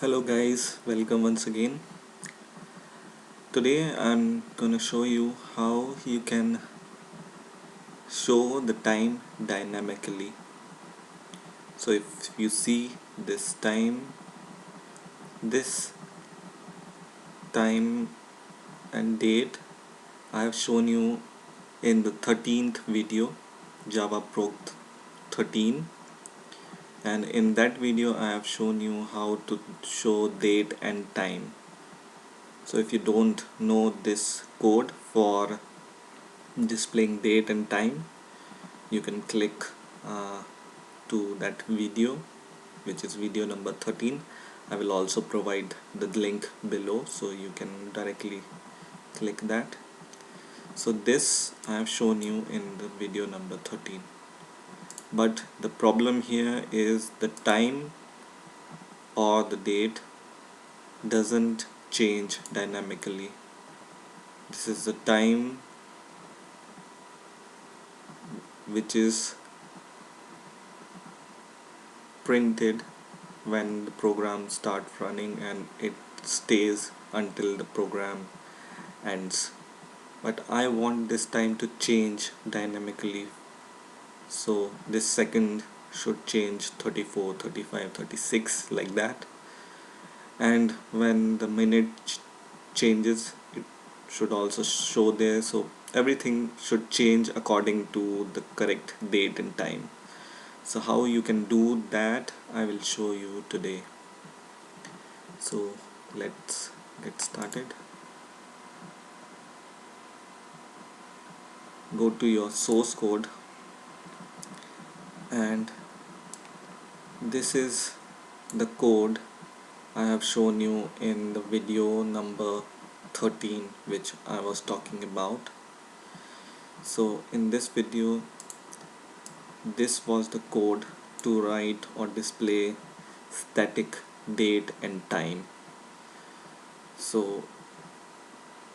Hello guys, welcome once again. Today I'm gonna show you how you can show the time dynamically. So if you see this time and date I have shown you in the 13th video Java Prog 13, and in that video I have shown you how to show date and time. So if you don't know this code for displaying date and time, you can click uh, to that video, which is video number 13. I will also provide the link below so you can directly click that. So this I have shown you in the video number 13, but the problem here is the time or the date doesn't change dynamically. This is the time which is printed when the program starts running, and it stays until the program ends. But I want this time to change dynamically, so this second should change 34, 35, 36, like that. And when the minute changes, it should also show there, so everything should change according to the correct date and time. So how you can do that, I will show you today. So let's get started. Go to your source code, and this is the code I have shown you in the video number 13, which I was talking about. So in this video, this was the code to write or display static date and time. So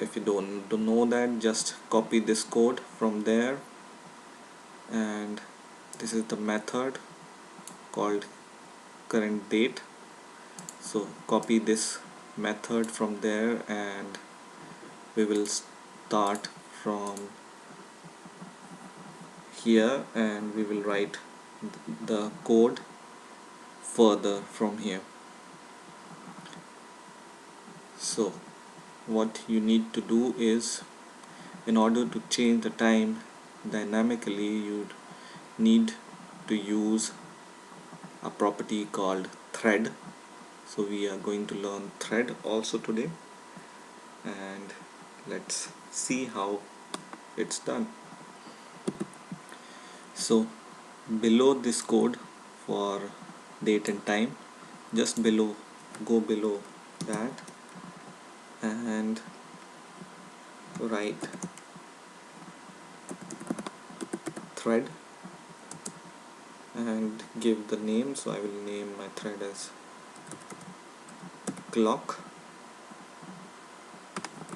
if you don't know that, just copy this code from there, and this is the method called current date. So copy this method from there, and we will start from here, and we will write the code further from here. So what you need to do is, in order to change the time dynamically, you need to use a property called thread. So we are going to learn thread also today, and let's see how it's done. So below this code for date and time, just below, go below that and write thread and give the name. So I will name my thread as clock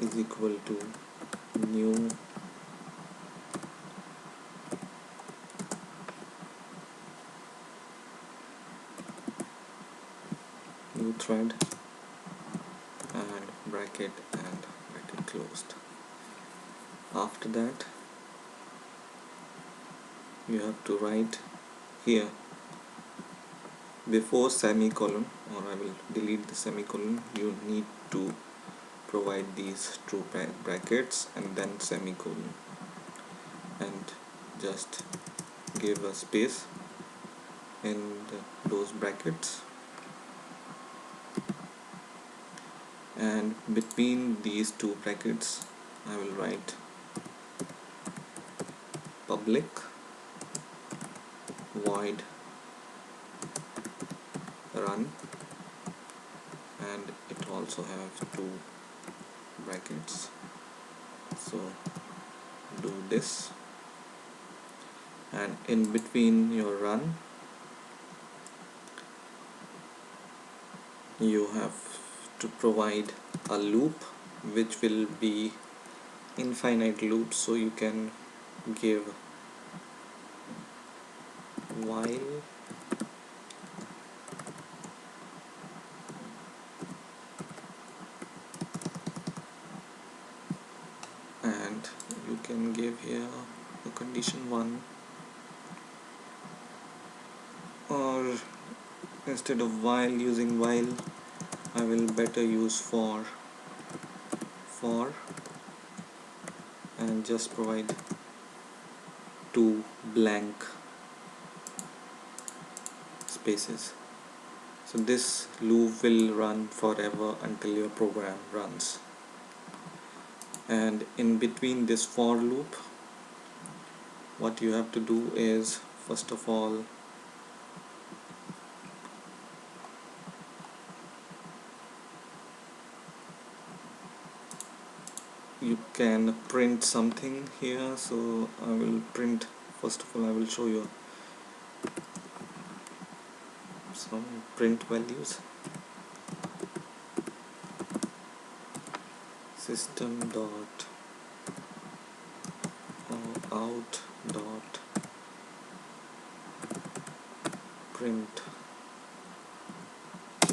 is equal to new thread and bracket closed. After that, you have to write here before semicolon, or I will delete the semicolon. You need to provide these two brackets and then semicolon, and just give a space in those brackets, and between these two brackets I will write public void run, and it also have two brackets. So do this, and in between your run you have to provide a loop which will be infinite loop. So you can give while and you can give here the condition 1, or instead of while using while I will better use for and just provide 2 blank spaces. So this loop will run forever until your program runs. And in between this for loop, what you have to do is, first of all, you can print something here. So I will print, first of all I will show you some print values. System dot out dot print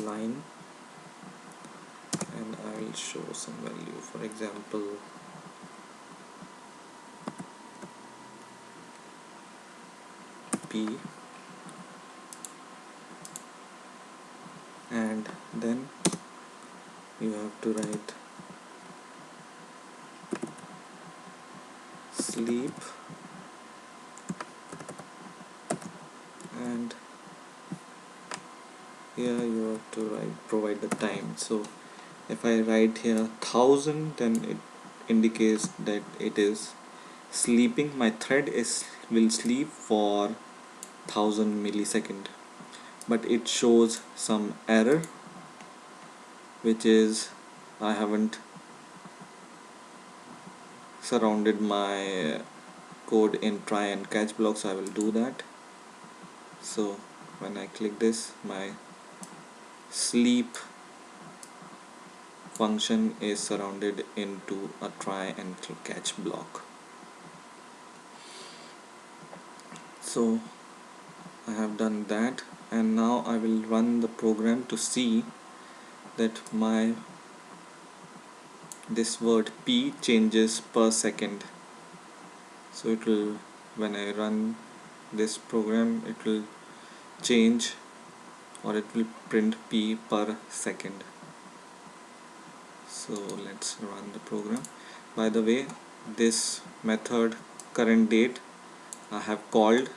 line, and I will show some value, for example P, and then you have to write sleep, and here you have to provide the time. So if I write here 1000, then it indicates that it is sleeping. My thread will sleep for 1000 millisecond, but it shows some error, which is I haven't surrounded my code in try and catch block, so I will do that. So when I click this, my sleep function is surrounded into a try and catch block. So I have done that, and now I will run the program to see that this word P changes per second. So it will, when I run this program, it will change, or it will print P per second. So let's run the program. By the way, this method current date I have called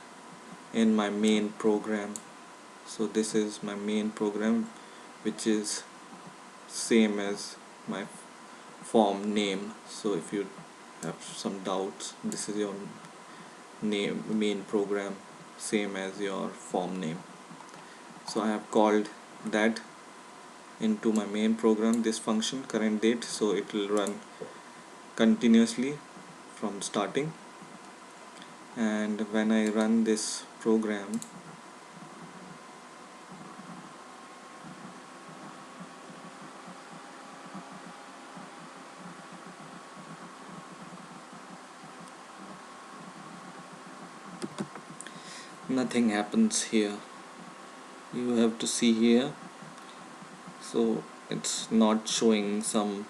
in my main program. So this is my main program, which is same as my form name. So if you have some doubts, this is your main program, same as your form name. So I have called that into my main program, this function current date, so it will run continuously from starting. And when I run this program, nothing happens here. You have to see here, so it's not showing some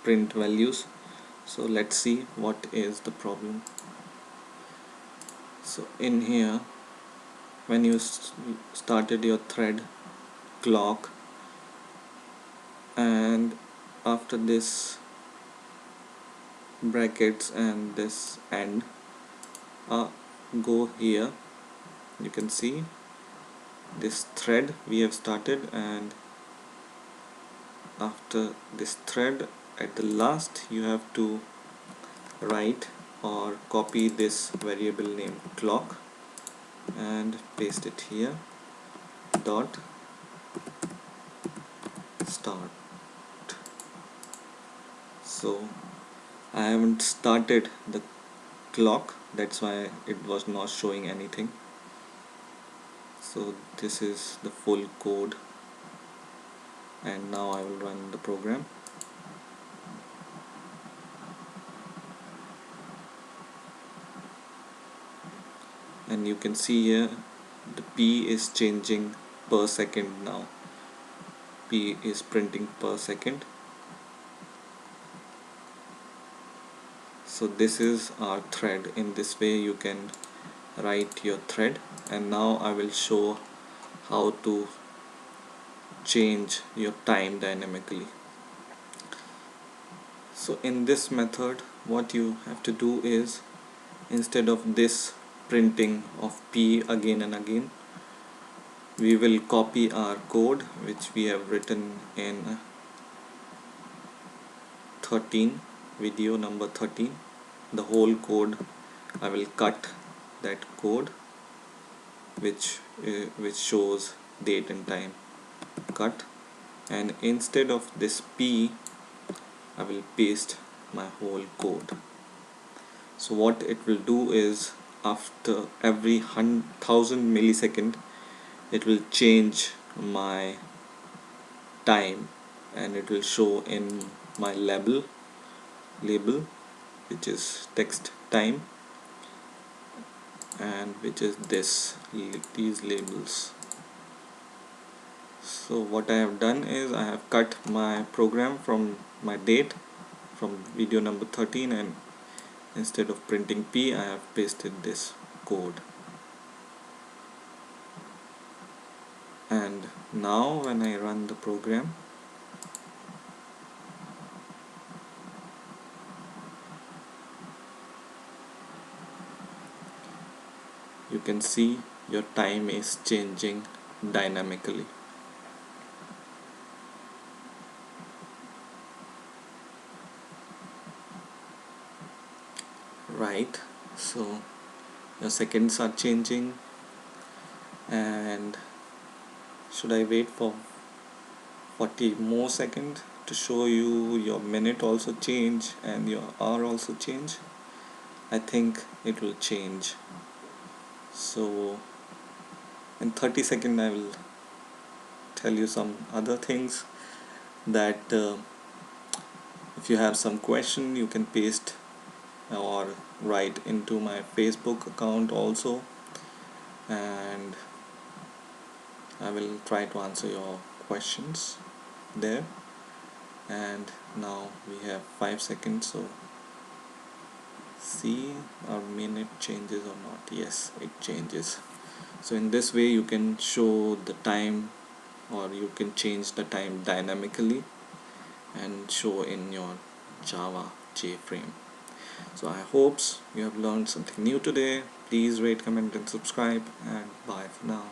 print values. So let's see what is the problem. So in here, when you started your thread clock, and after this brackets and this end, go here, you can see this thread we have started, and after this thread at the last you have to write or copy this variable name clock and paste it here, dot start. So I haven't started the clock, that's why it was not showing anything. So this is the full code, and now I will run the program. And you can see here the P is changing per second now. P is printing per second. So this is our thread. In this way you can write your thread, and now I will show how to change your time dynamically. So in this method what you have to do is, instead of this printing of P again and again, we will copy our code which we have written in 13, video number 13. The whole code, I will cut that code which shows date and time, cut, and instead of this P I will paste my whole code. So what it will do is, after every 1000 millisecond it will change my time, and it will show in my label which is text time, and which is these labels. So what I have done is, I have cut my program from my date from video number 13, and instead of printing P I have pasted this code. And now when I run the program, you can see your time is changing dynamically. Right, so your seconds are changing, and should I wait for 40 more seconds to show you your minute also change and your hour also change? I think it will change. So in 30 seconds I will tell you some other things, that if you have some question you can paste or write into my Facebook account also, and I will try to answer your questions there. And now we have 5 seconds, so see our minute changes or not. Yes, it changes. So in this way you can show the time, or you can change the time dynamically and show in your Java JFrame. So I hope you have learned something new today. Please rate, comment and subscribe, and bye for now.